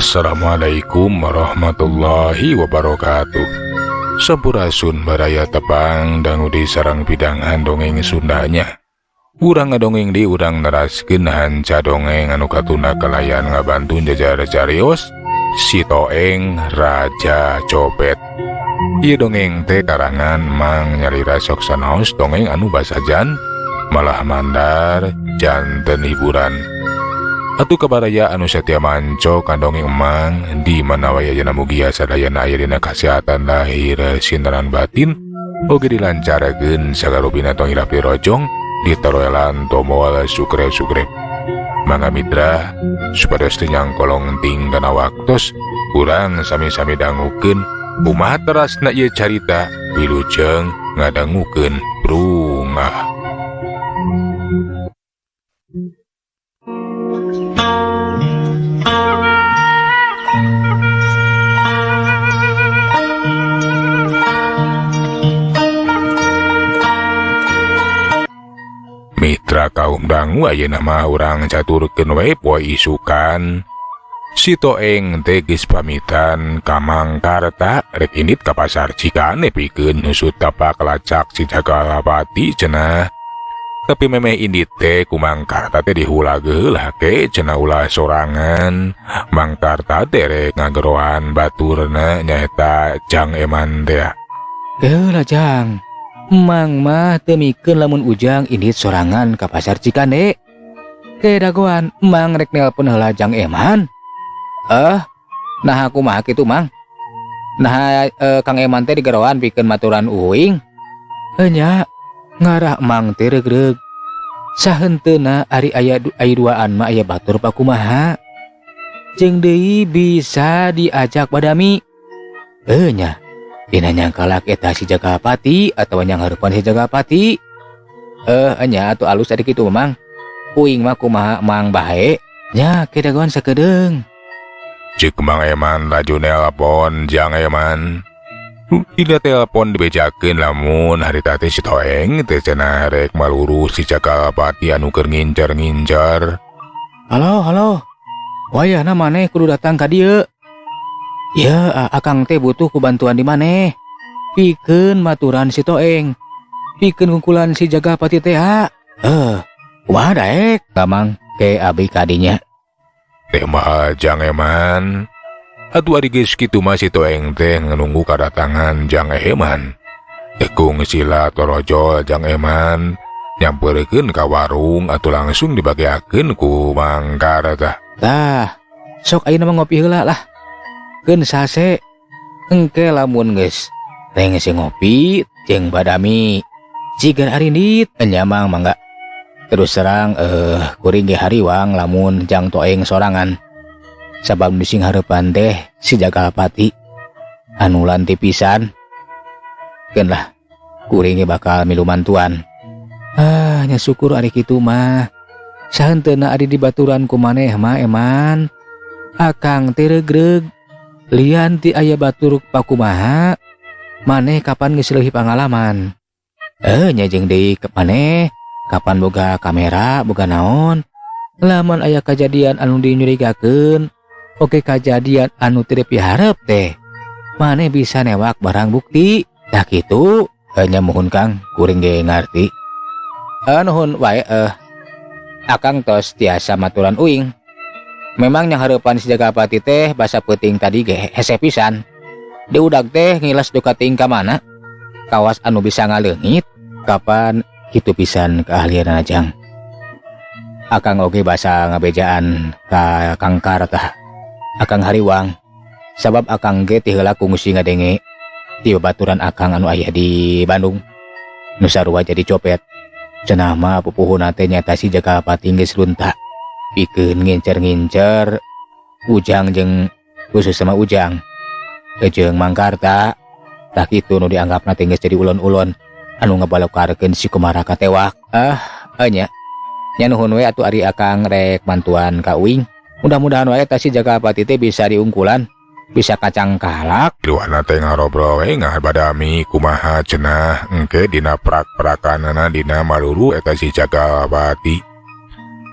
Assalamualaikum warahmatullahi wabarakatuh. Sampurasun baraya tepang dangu di sarang pidangan dongeng Sundanya. Urang ngadongeng di urang neraskeun hanca dongeng anu katuna kalayan ngabantu jajar carios si Toeng Raja Copet. Ieu dongeng teh karangan Mang nyarira sok sanaos dongeng anu basajan malah mandar janten hiburan. Atuh kabaraya anu satia manco kandongeng Mang di mana waya jana mugia sadayana aya dina kasehatan lahir sintenan batin oge dilancarakeun sagarobina tong hirap dirojong ditaroelan tomoal sukre-sukre. Mangga mitra supados teu nyangkolong ting kana waktos urang sami-sami dangukeun kumaha terasna ieu carita wilujeng ngadangukeun brungah. Mitra kaum dangu ayeuna mah urang caturkeun we poe isukan. Si Toeng teh geus pamitan ka Mangkarta rek indit ka pasar Cikane pikeun nusut tapak lacak si Jagalapati cenah. Tapi memeh indit teh ku Mangkarta teh dihula geula ke cenah ulah sorangan. Mangkarta teh rek ngageroan baturna nyaeta Jang Eman teh. Geula Jang. Mang mah teu mikeun lamun ujang indit sorangan ka pasar Cikane. Kedagoan Mang rek nelpon heula Jang Eman. Nah kumaha kitu Mang? Nah Kang Eman teh digeroan pikeun maturan uing. Nya ngarah Mang teh regreg. Sahenteuna ari aya duaan mah aya batur pakumaha. Jeung deui bisa diajak badami. Nya dina nyangkalak eta si Jagalapati atawa nyanghareupan si Jagalapati. Nya atuh alus ari kitu Mang. Uing mah kumaha Mang bae? Nya kedagoan sakedeung. Cik Mang Eman laju nelpon Jang Eman. Dina telepon dibejakeun lamun harita teh si Toeng teh cenah rek malurus si Jagalapati anu keur ngincer-ngincer. Halo. Wayahna maneh kudu datang ka dieu. Ya, akang teh butuh kubantuan di maneh. Pikeun maturan si Toeng. Pikeun ngungkulan si Jagalapati teh. Kumaha daek? Kamang ke abi kadinya. Teh mah Jang Eman. Atuh ari geus kitu mah si Toeng teh nganunggu kadatangan Jang Eman. Teh kung sila torojol Jang Eman nyampeurkeun ka warung atuh langsung dibagiakeun ku Mangkarta. Tah, sok ayeuna mah ngopi heula lah. Keun sase engke lamun geus teh ngisi ngopi jeung badami jigar arindit nya Mang mangga. Terus serang kuring ge hariwang lamun Jang Toeng sorangan. Sabab bising hareupan teh si Jagalapati anu lanti pisan. Keun lah kuring ge bakal milu mantuan. Nya syukur ari kitu mah. Sahenteuna ari dibaturan ku maneh mah Eman. Akang teh regreg. Lian ti aya batur pakumaha. Maneh kapan geus leuwih pangalaman. Nya jeung deui maneh kapan boga kamera, boga naon. Lamun aya kajadian anu dinyurigakeun, oke kajadian anu teu dipiharep teh. Maneh bisa newak barang bukti. Tah kitu, nya mohon Kang, kuring ge ngarti. Nuhun wae Akang tos tiasa maturan uing. Memang nyanghareupan si Jagalapati teh basa peuting tadi ge hese pisan. Diudag teh ngilas duka ting ka mana? Kawas anu bisa ngaleungit. Kapan kitu pisan keahlianna Jang. Akang oge basa ngabejaan ka Kang Karta. Akang hariwang. Sabab akang ge ti heula kungsi ngadenge ti babaturan akang anu aya di Bandung. Nu sarua jadi copet. Cenah mah pupuhuna teh nyata si Jagalapati geus lunta. Pikeun ngincer-ngincer Ujang jeung khusus sama Ujang jeung Mangkarta. Tah kitu nu dianggapna teh geus jadi ulon-ulon anu ngabalokarkeun si Kumaraka tewak. Nya nuhun we atuh ari akang rek mantuan ka uing. Mudah-mudahan wae tah si Jagalapati teh bisa diungkulan, bisa kacang kalak. Duana teh ngarobrol we ngabadami kumaha cenah engke dina prak-prakanana dina maluru eta si Jagalapati.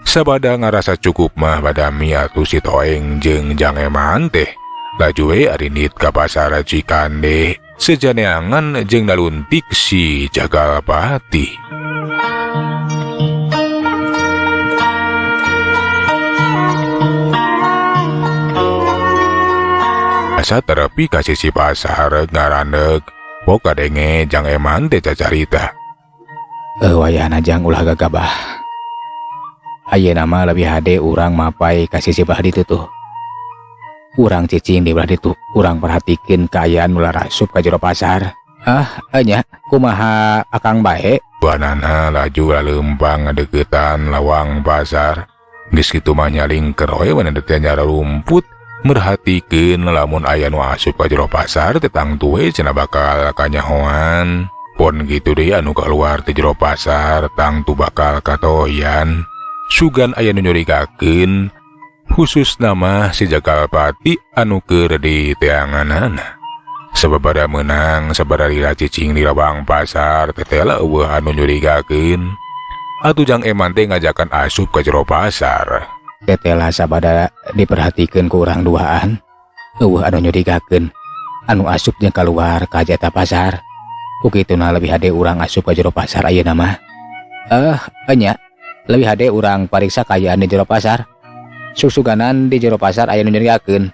Sabada ngarasa cukup mah badami atuh si Toeng jeung Jang Eman teh laju we arinit ka pasar Cikande sejaneangan jeung naluntik si Jagalpati. Asa terepi ka sisi pasar ngarandeg pok kadenge Jang Eman teh cacarita. Wayahna Jang ulah gagabah. Ayeuna mah lebih hade urang mapai ka sisi belah ditu tuh. Urang cicing di belah ditu, urang perhatikeun kaayaan ulah rasup ka jero pasar. Nya kumaha akang bae? Banana laju laleumpang ngadeukeutan lawang pasar. Geus kitu mah nyaling keroe wana teh nyara rumput, merhatikeun lamun aya nu asup ka jero pasar teh tangtu we cenah bakal kanyahoan. Pon gitu deui anu kaluar ti jero pasar tangtu bakal katoyan. Sugan aya nu nyurigakeun khusus nama si Jagalpati anu keur di teanganana. Sababada meunang sabaraha cicing di lawang pasar tetela eueuh anu nyurigakeun. Atuh Jang Eman teh ngajakan asup ka jero pasar. Tetela sabada diperhatikeun ku urang duaan. Eueuh anu nyurigakeun anu asup jeung kaluar ka jata pasar. Kukituna lebih hade urang asup ka jero pasar ayeuna mah. Nya lebih hade urang pariksa kaayaan di jero pasar. Susuganan di jero pasar aya nu nyurigakeun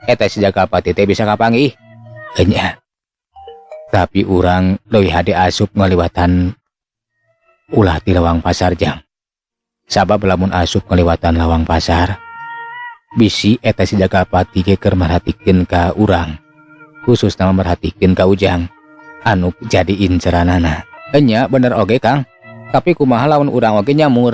eta si Jagalpati teh bisa kapanggih. Nya. Tapi urang leuwih hade asup ngaliwatan ulah ti lawang pasar Jang. Sabab lamun asup ngaliwatan lawang pasar, bisi eta si Jagalpati ge keur merhatikeun ka urang. Khusus nama merhatikeun ka Ujang anu jadi inceranana. Nya bener oge Kang. Tapi kumaha lamun urang oge nyamur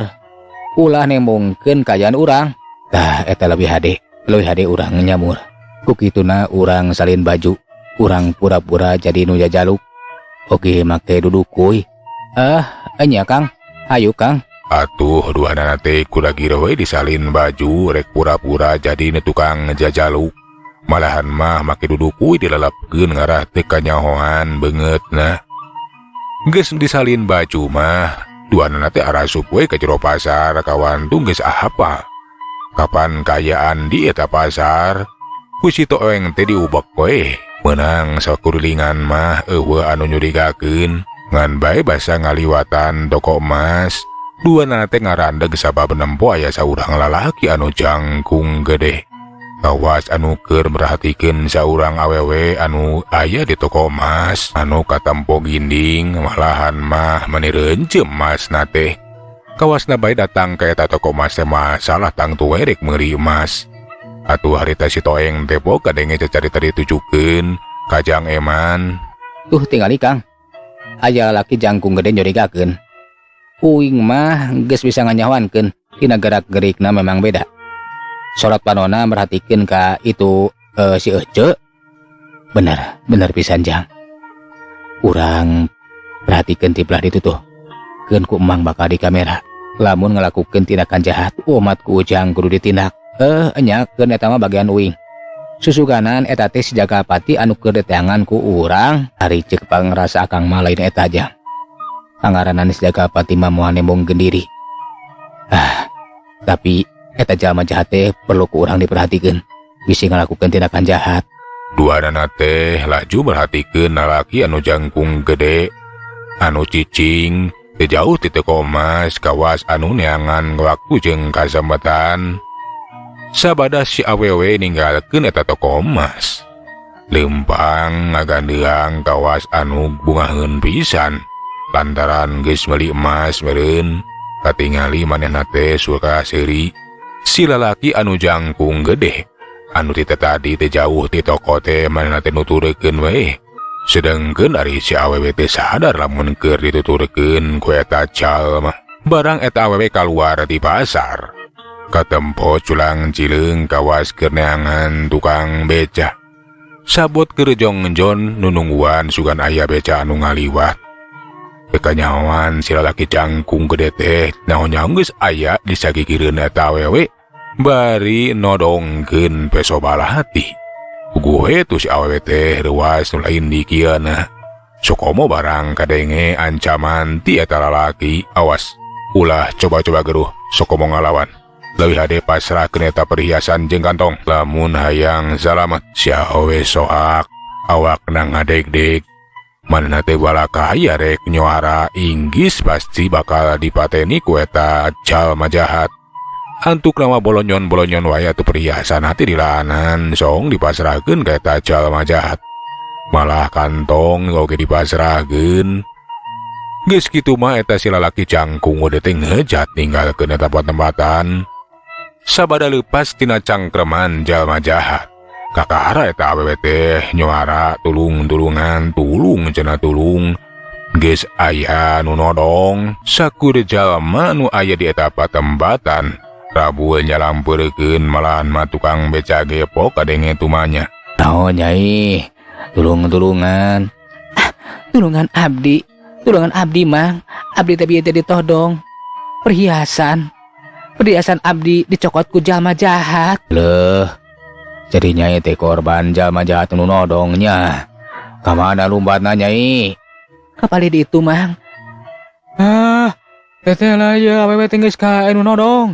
ulah nembongkeun kaayaan urang. Tah eta lebih hade urang nyamur. Kukituna urang salin baju, urang pura-pura jadi nu jajaluk oge make dudukuy. Nya Kang, hayu Kang. Atuh duanana teh kudagira we disalin baju rek pura-pura jadi nu tukang jajaluk. Malahan mah make dudukuy dilelepkeun ngarah teh kanyahoan beungeutna. Geus disalin baju mah duanana teh arasup we ka jero pasar kawan tuh geus ahapa. Kapan kaayaan di eta pasar? Ku si Toeng teh diubek we. Meunang sakurilingan mah eueuh anu nyurigakeun ngan bae basa ngaliwatan toko emas. Duanana teh ngarandeg sabab nempo aya saurang lalaki anu jangkung gede. Kawas anu keur merhatikeun saurang awewe anu aya di toko emas anu katempo ginding malahan mah menireuncem emasna teh. Kawasna bae datang ka eta toko emas teh masalah tangtu we rek meuri emas. Atuh harita si Toeng teh pok kadenge cacarita ditujukeun ka Jang Eman. Tuh tingali Kang. Aya lalaki jangkung gede nyurigakeun. Uing mah geus bisa nganyahoankeun tina gerak-gerikna memang beda. Sorot panona merhatikeun ka itu si Ece. Bener pisan Jang. Urang perhatikeun ti belah ditu tuh. Keun ku emang bakal di kamera. Lamun ngalakukeun tindakan jahat, umat ku Ujang kudu ditindak. Nya keun eta mah bagian uing. Susuganan eta teh si Jagalpati anu keur deteangan ku urang, ari ceuk pangrasa akang mah lain eta Jang. Pangaranan si Jagalpati mah moal nembongkeun diri. Tapi eta jalma jahat teh perlu ku urang diperhatikeun, bisi ngalakukeun tindakan jahat. Duanana teh laju merhatikeun lalaki anu jangkung gede, anu cicing, teu jauh ti toko emas kawas anu neangan waktu jeung kasempetan. Sabada si awewe ninggalkeun eta toko emas, leumpang ngagandeang kawas anu bungaheun pisan lantaran geus meuli emas meureun. Katingali manehna teh suka seuri si lalaki anu jangkung gede anu ti tadi teh jauh ti toko teh manehna teh nuturkeun we. Sedengkeun ari si awewe teh sadar lamun keur dituturkeun ku eta jalma. Barang eta awewe kaluar di pasar, katempo culang cileung kawas keur neangan tukang beca. Sabot keur jongjon nunungguan sugan aya beca anu ngaliwat. Kekanyawan si lalaki jangkung gede teh naonnya geus aya di sagigireun eta awewe bari nodongkeun peso balahati. Kugue tuh si awewe teh reuas nu lain di kieuna. Sokomo barang kadenge ancaman ti eta lalaki, awas Ulah coba-coba geruh sok komo ngalawan. Leuwih hade pasrahkeun eta perhiasan jeung kantong. Lamun hayang salamet sia we soak awakna ngadeg-deg. Manehna teh balaka aya rek nyoara inggis pasti bakal dipateni ku eta jalma jahat. Antuk nama bolonyon-bolonyon wae atuh perhiasan hati dilahanan song dipasrahkeun ka eta jalma jahat. Malah kantong oge dipasrahkeun. Geus kitu mah eta si lalaki cangkung udah teh ngejat ninggalkeun eta tempat-tempatan. Sabada leupas tina cangkreman jalma jahat. Kakara eta awewe teh nyoara tulung-tulungan, tulung cenah tulung. Geus aya nu nodong sakudu jalma nu aya di eta patempatan. Rabu nyalampeurkeun malahan mah tukang beca gepok kadenge tumanya. Naon nyai? Tulung-tulungan. Tulungan abdi. Tulungan abdi mang. Abdi teh bieu teh ditodong. Perhiasan abdi dicokot ku jalma jahat. Leuh. Jadi nyai teh korban jalma jahat nu nodongnya. Ka mana lumbatna nyai? Kapali di itu mang. Teteh lah ya awewe teh geus ka nu nodong.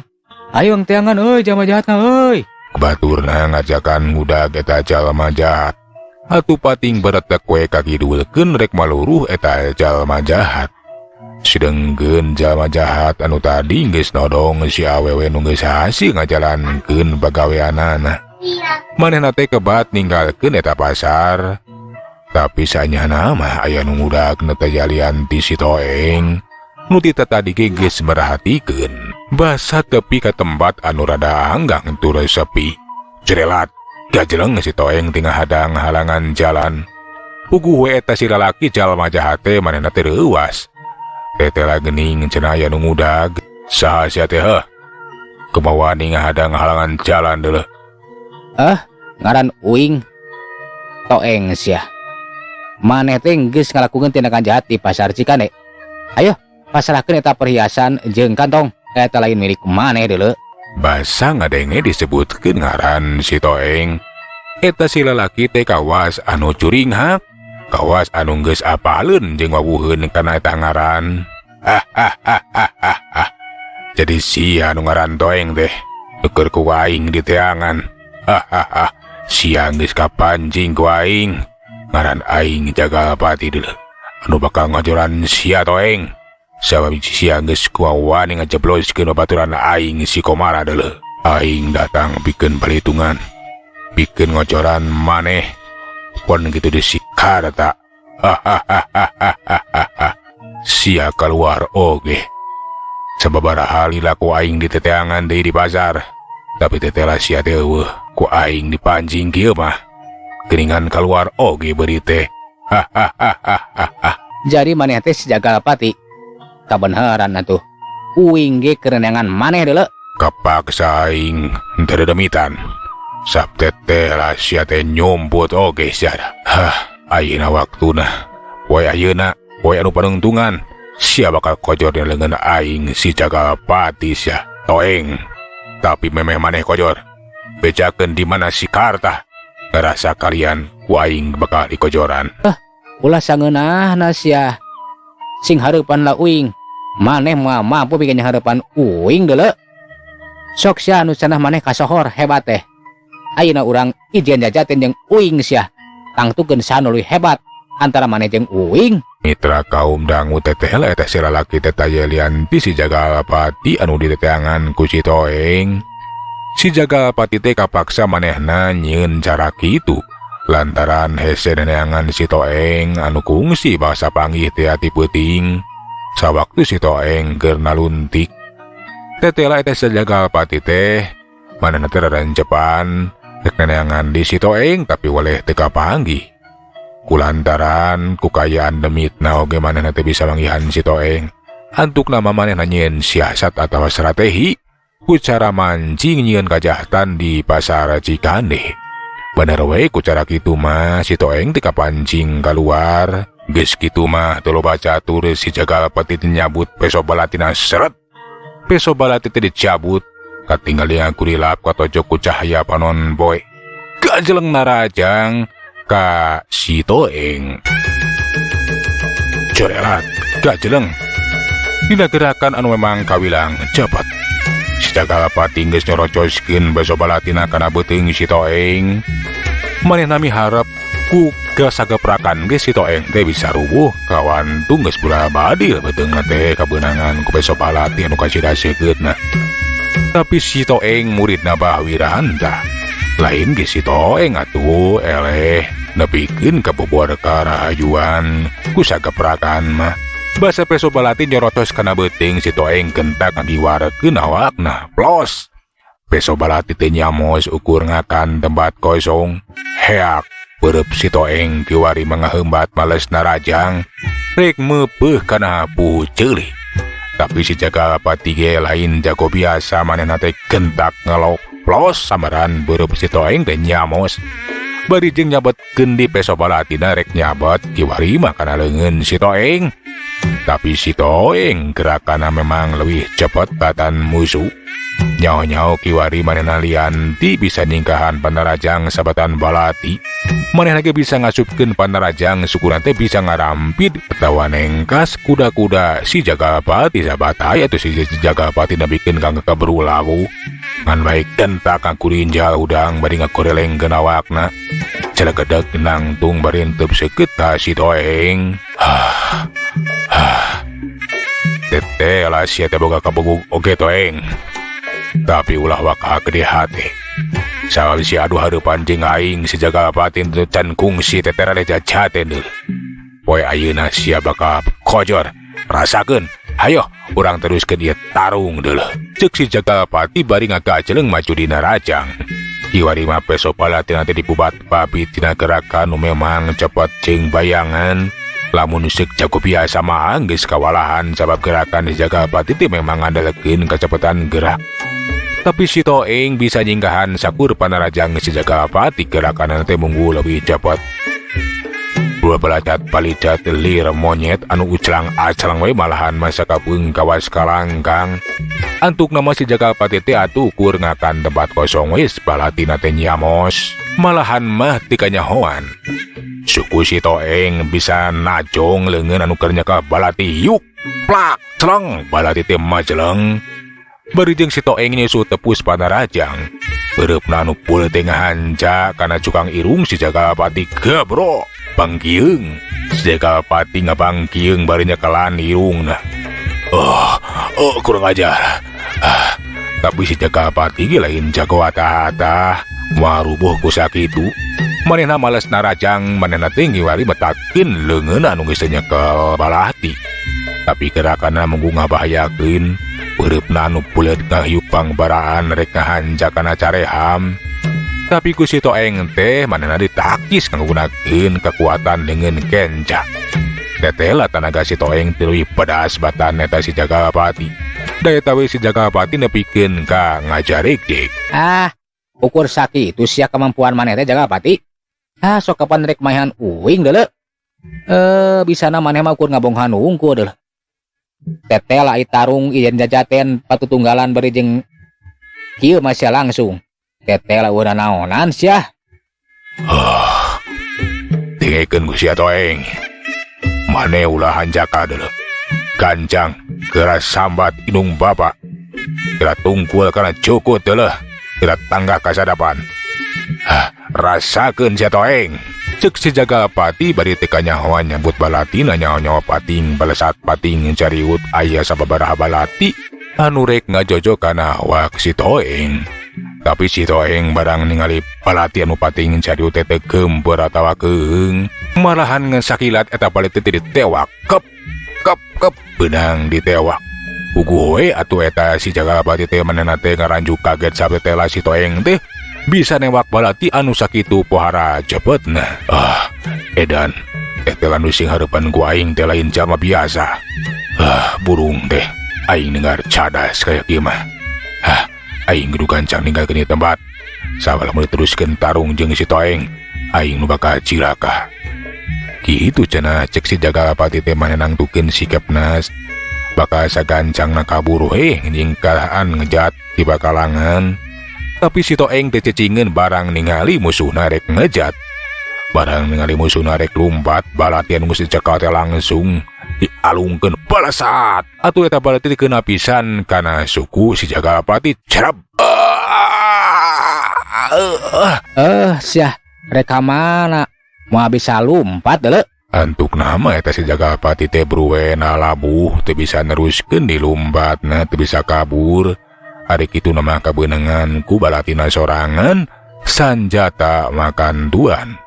Ayo teangan euy jalma jahatna euy. Baturna ngajakan ngudag eta jalma jahat. Atuh pating beretek we kagidulkeun rek maluruh eta jalma jahat. Sidengkeun jalma jahat anu tadi geus nodong si awewe nu geus hasi ngajalankeun pagaweanana. Manehna teh kebat ninggalkeun eta pasar. Tapi sanyana mah aya nu ngudagna teh jalian ti si Toeng. Nu ti tadi ge geus merhatikeun basa tepi ka tempat anu rada hanggang tur sepi. Jerelat gajeleng si Toeng tinggal hadang halangan jalan. Puguh we eta si lalaki jalma jahat teh manehna teh reuwas. Tetela geuning cenah aya nu ngudag. Saha sia teh heuh? Kumaha ninga hadang halangan jalan deuleuh. Ngaran Uing. Toeng sia. Maneh teh geus ngalakukeun tindakan jahat di pasar Cikane. Ayo, pasrahkeun eta perhiasan jeung kantong. Eta lain milik maneh deuleuh. Basa ngadenge disebutkeun ngaran si Toeng. Eta si lalaki teh kawas anu curing hap. Kawas anu geus apaleun jeung wawuheun kana eta ngaran. Jadi sia anu ngaran Toeng teh keur ku aing di teangan. Sia geus kapancing ku aing. Ngaran aing Jagalpati deuleuh. Anu bakal ngajoran sia Toeng. Sabab sia geus kuawani ngajebloskeun babaturan aing si Komara deuleuh. Aing datang pikeun perhitungan. Pikeun ngocoran maneh. Pon kitu disikar eta. Sia keluar oge. Sababaraha lilaku aing di teteangan deui di pasar. Tapi tetela sia teh eueuh ku aing dipancing kieu mah. Geuningan keluar oge beuri teh. Jadi maneh teh si Jagalpati. Kabeneran atuh. Uing ge kerenangan maneh deuleuh. Kapaksa aing teu demitan. Sabtet teh lah sia teh nyomput oge sia. Ayeuna waktuna. Poe ayeuna, poe anu panungtungan. Sia bakal kojor di leungeun aing si Jagalpati sia. Toeng. Tapi memeh maneh kojor. Bejakeun di mana si Karta. Ngerasa kalian ku aing bakal dikojoran. Ulah sangeunahna sia. Sing hareupan lah Uing. Maneh mah mampu bikin hareupan Uing deuleuh. Sok sia anu cenah maneh kasohor hebat teh. Ayeuna urang ijen jajaten jeung Uing sia. Tangtukeun sanu leuwih hebat antara maneh jeung Uing. Mitra kaum dangu teteh lah eta si lalaki teh tayelian ti si Jagalpati anu di teteangan ku si Toeng. Si Jagalpati teh kapaksa manehna nyieun cara kitu. Lantaran hese neangan si Toeng anu kungsi bahasa panggih teh ati peuting. Sawaktu si Toeng keur naluntik. Tetela eta si Jagalpati teh manehna teh rarancepan rek neangan di si Toeng tapi waleh teu kapanggih. Kulantaran kukayaan demitna oge manehna teh bisa manggihan si Toeng. Antuk nama manehna nyieun siasat atawa strategi ku cara mancing nyieun kajahatan di pasar Cikande. Bener we ku cara kitu mah si Toeng teh kapancing kaluar. Geus kitu mah teu loba catur si Jagalpati teh nyabut peso balatina seret. Peso balati teh dicabut katinggaling kurilap katojok ku cahaya panon poe. Gajeleng narajang ka si Toeng. Corelat gajeleng. Dina gerakan anu memang kawilang cepet. Si Jagalapati geus nyorocoskeun beso balatina kana beuteung si Toeng. Manehna miharep ku gasageprakan ge si Toeng teh bisa rubuh kawantung geus pura badil beuteungna teh kabeunangan ku beso balati anu kacida-seukeutna. Tapi si Toeng muridna Bah Wirahanda lain ge si Toeng atuh eleh nepikeun kabobor karahajuan ku sageprakan mah. Basa peso balati nyorotos kana beuting si Toeng kentak ngiwarekeun awakna. Plos. Peso balati teh nyamos ukur ngakan tempat kosong. Heak beureub si Toeng kiwari mangaheumbat males narajang. Rek meupeuh kana puhu ceulih. Tapi si Jagalapati ge lain jago biasa manehna teh kentak ngelok. Plos samaran beureub si Toeng teh nyamos. Bari jeung nyabetkeun di peso balatina rek nyabet kiwari mah kana leungeun si Toeng. Tapi si Toeng gerakana memang lebih cepat batan musuh. Nyaho-nyaho kiwari manehna lian ti bisa nyingkahan panarajang sabatan balati. Manehna ge bisa ngasupkeun panarajang syukuran teh bisa ngarampid atawa nengkas kuda-kuda si Jagalapati sabataya atuh si Jagalapati nabikeun kangge kaburu lawu. Ngan baik kentak ngakurinjal udang bari ngakorelengkeun awakna. Celegedeg nangtung bari henteu seukeut ka si Toeng. Teteh lah sia teh boga kabugug oge Toeng. Tapi ulah waka gede hati. Saal si aduh hareupan jeung aing si Jagalapati teu can kungsi teteh rade jajaten deul. Poe ayeuna sia bakal kojor. Rasakeun. Hayo urang teruskeun ieu tarung deul. Ceuk si Jagalapati bari ngagaceleng maju dina rajang. Kiwari mah peso balatina teh dipubat babi tina gerakan nu memang cepet jeung bayangan. Lamun seuk jago biasa mah geus kawalahan sabab gerakan si Jagalapati teh memang ngandalekeun kacepetan gerak. Tapi si Toeng bisa nyinggahan sakur panarajang si Jagalapati gerakan teh munggu leuwih cepet. Dua belacat palicat lir monyet anu uclang acalang we malahan masa kapeung kawas kalangkang. Antuk nama si Jagalapati teh atuh ukur ngakan tempat kosong wis balatina teh nyamos. Malahan mah ti kanyahoan. Suku si Toeng bisa najong leungeun anu keur nyaka balati yuk plak celeng balati teh majeleng. Bari jeung si Toeng nyusu tepus panarajang. Beureupna anu pul teh ngahanca kana cukang irung si Jagalapati gebro bangkieung. Si Jagalapati ngabangkieung bari nyekelan irungna. Kurang ajar. Tapi si Jagalapati ge lain jago hata-hata. Marubuh ku sakitu. Manehna males narajang, manehna teh ngiwari betakeun leungeun anu geus nyekel balati. Tapi gerakanna munggu ngabahayakeun. Beureupna anu puleut ngahiup pangbaraan rek ngahanca kana careham. Tapi ku si Toeng teh manehna ditakis nggunakeun kekuatan dengan kencang. Tetela tanaga si Toeng teu leuwih pedas batan eta si Jagalapati. Daya tawe si Jagalapati nepikeun ka ngajarek-jek. Ukur sakitu sia kemampuan maneh teh Jagalapati. Sok kapan rek maehan uing deuleu. Bisana maneh mah ukur ngabonghan unggul deuleu. Teteh lai tarung ijen jajaten patutunggalan bari jeung kieu mah sia langsung. Teteh lah udah naonan sia. Dengekeun ku sia Toeng. Maneh ulah hanjaka deuleu. Gancang geura sambat inung bapak. Geura tungkul kana cukut deuleu. Geura tangga ka sadapan. Rasakeun sia Toeng. Ceuk si Jagalapati bari teu kanyahoan nyambut balati nyaho-nyaho pating balesat pating cariut aya sababaraha balati anu rek ngajojo kana awak si Toeng. Tapi si Toeng barang ningali balati anu pating cariut teh teu geumpeur atawa keung, malahan ngesakilat eta balati teh ditewak kep beunang ditewak. Puguh we atuh eta si Jagalapati teh manehna teh ngaranjuk kaget sabab teh si Toeng teh bisa newak balati anu sakitu pohara cepetna. Edan teh anu sing hareupan ku aing teh lain jama biasa. Burung teh aing dengar cadas kayak kieu mah. Aing kudu gancang ninggalkeun ieu tempat. Sabala mun teruskeun tarung jeung si Toeng, aing nu bakal cilaka. Kitu cenah cek si Jagalapati teh maneh nangtukeun sikepna bakal sagancangna kaburu nyingkahan ngejat di bakalangan. Tapi si Toeng teh cecingeun barang ningali musuhna rek ngejat. Barang ningali musuhna rek lumpat balati anu geus dicekal teh langsung alungkeun balasat. Atuh eta balati dikeuna pisan kana suku si Jagalapati cerab. Syah reka mana mau bisa lompat deuleu. Antuk nama eta si Jagalapati teh bruwena labuh teu bisa neruskeun di lumbatna, teu bisa kabur. Ari kitu nama kabeunangan ku balatina sorangan sanjata makan duan.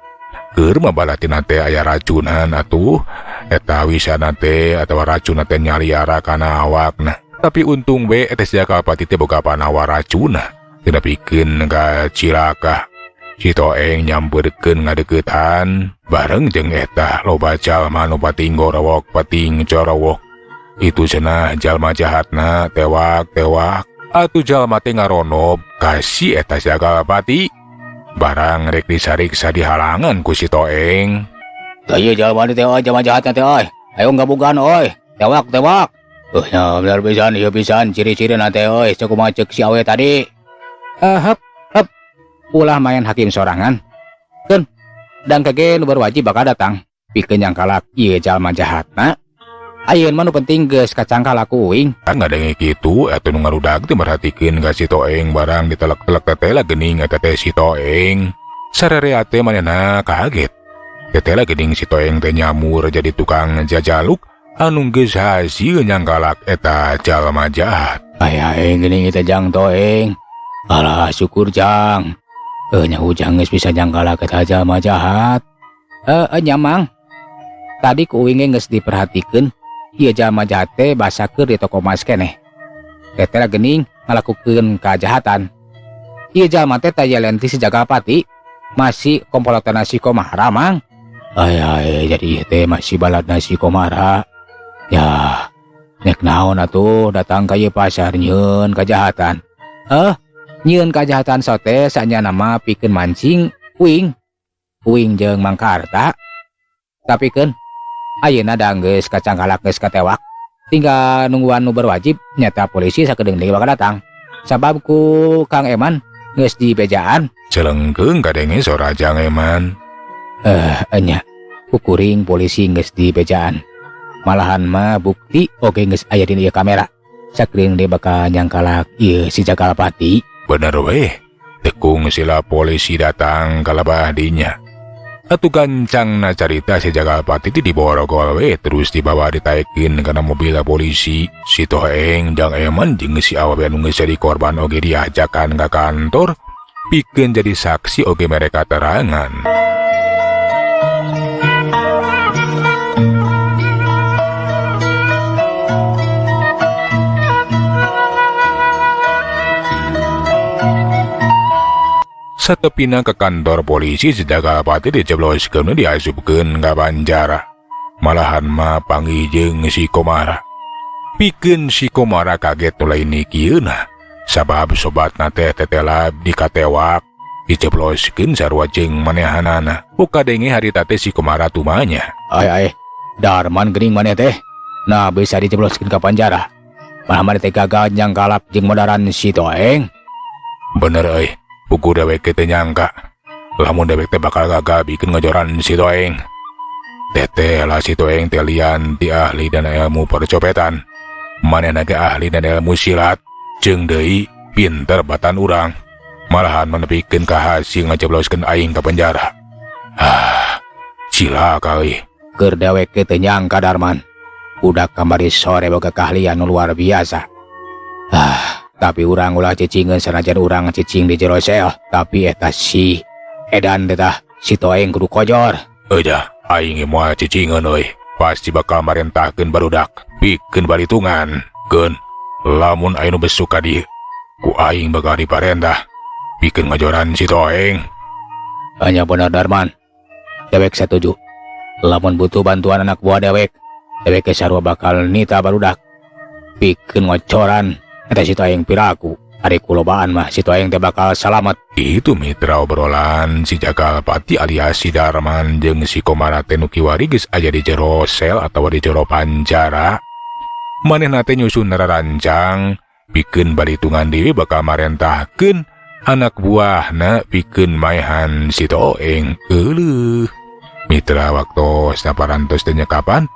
Keur mah balatina teh aya racunan atuh eta wisana teh atawa racun teh nyaliara kana awakna. Tapi untung we eta si Jagalapati teh boga panawa racuna tina pikeun ka cilaka. Si Toeng nyamperkeun ngadeuketan bareng jeung eta loba jalma nu pating gorowok pating corowok. Itu cenah jalma jahatna tewak-tewak. Atuh jalma teh ngaronob ka si eta Jagalapati. Barang rek disariksa di halangan ku si Toeng. Ieu jalma teh jalma jahatna teh ayo gabugan tewak. Nya bener pisan ieu pisan ciri-cirina teh cek kumaha ceuk si awe tadi. Hep ulah main hakim sorangan. Keun dan kage nu berwajib bakal datang pikeun nyangkalak ieu jalma jahatna. Ayeun mah nu penting geus kacangkal ku uing. Ngadenge kitu atuh nu ngarudag teh merhatikeun ka si Toeng barang ditelek-telek teh lah geuning eta teh si Toeng. Sarerea teh manehna kaget. Teh lah geuning si Toeng teh nyamur jadi tukang jajaluk anu geus hasil nyangkalak eta jalma jahat. Aya geuning teh Jang Toeng. Alah syukur Jang. Nya ujang geus bisa nyangkalak eta jalma jahat. Nyamang. Tadi ku uing geus diperhatikeun. Ieu jalma jahat teh basa keur di toko emas keneh. Teh geuning ngalakukeun kajahatan. Ieu jalma teh taya lenti si Jagalapati masih komplotan si Komara mang. Ay jadi ieu teh masih baladna si Komara. Ya, nek naon atuh datang ka ieu pasar nyieun kajahatan. Nyieun kajahatan sote sanya nama pikeun mancing uing jeung Mang Karta. Tapi keun ayeuna da geus kacangkalak geus katewak, tinggal nungguan nu berwajib nyata polisi sakedeung deui bakal datang. Sabab ku Kang Eman geus di bejaan. Celengkeung kadenge sora Jang Eman. Nya ku kuring polisi geus di bejaan. Malahan mah bukti oge geus aya di ieu kamera. Sakeureung deui bakal nyangkalak ieu si Jagalapati. Bener weh, tekung sila polisi datang kalabah dinya. Atuh gancang na carita si Jagalapati ti diborogol we terus dibawa ditaekeun kana mobil polisi. Si Toeng Jang Eman jeung si awewe anu geus jadi korban oge diajakan ka kantor pikeun jadi saksi oge mereka terangan. Satepina ke kantor polisi si Jagalapati dijebloskeun diasupkeun ka penjara. Malahan mah panggih si Komara. Pikeun si Komara kaget lain nikieuna. Sabab sobatna teh tetelab dikatewak dijebloskeun sarua jeung manehanana. Ukadenge harita teh si Komara tumanya. Ay Darman geuning maneh teh. Nah bisa dijebloskeun ka penjara. Malah maneh teh gagal nyangkalak jeung modaran si Toeng. Bener euy. Puku dewek teh nyangka lamun dewek teh bakal gagal bikin ngejoran si Toeng. Tete lah si Toeng teh lian ti ahli dan ilmu percopetan. Manehna ge ahli dan ilmu silat jeung deui pinter batan urang. Malahan manepikeun ka hasil ngajebloskeun aing ka penjara. Cilaka euy. Keur dewek teh nyangka Darman. Budak kamari sore boga keahlian nu luar biasa. Tapi urang ulah cicingeun sanajan urang cicing di jero sel. Tapi eta si edan teh si Toeng kudu kojor. Euy, aing moal cicingeun euy. Pasti bakal marentahkeun barudak pikeun balitungan. Keun, lamun aing nu besuk ka dieu, ku aing bakal diparentah pikeun ngajoran si Toeng. Hanya bener Darman. Dewek setuju. Lamun butuh bantuan anak buah dewek sarua bakal nita barudak pikeun ngocoran. Eta si Toeng piraku, ari kulobaan mah si Toeng teh bakal salamet. Itu mitra obrolan si Jagalapati alias si Darman jeung si Komara teh nu kiwari geus aya di jero sel atawa di jero penjara. Manehna teh nyusun rarancang pikeun balitungan deui bakal marentahkeun anak buahna pikeun maehan si Toeng. Mitra waktu saparantos teh nyekapan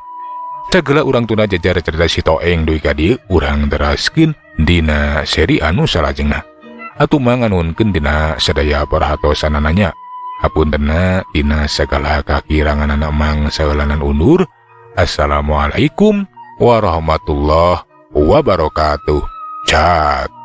Segala urang tuna jajar cerita si Toeng duwi kadi urang teraskeun dina seri anu salajengna. Atuh manganunkeun dina sadaya parahatosanana. Hapuntenna dina segala kakiranganana mang saeulanan undur. Assalamualaikum warahmatullahi wabarakatuh. Cak.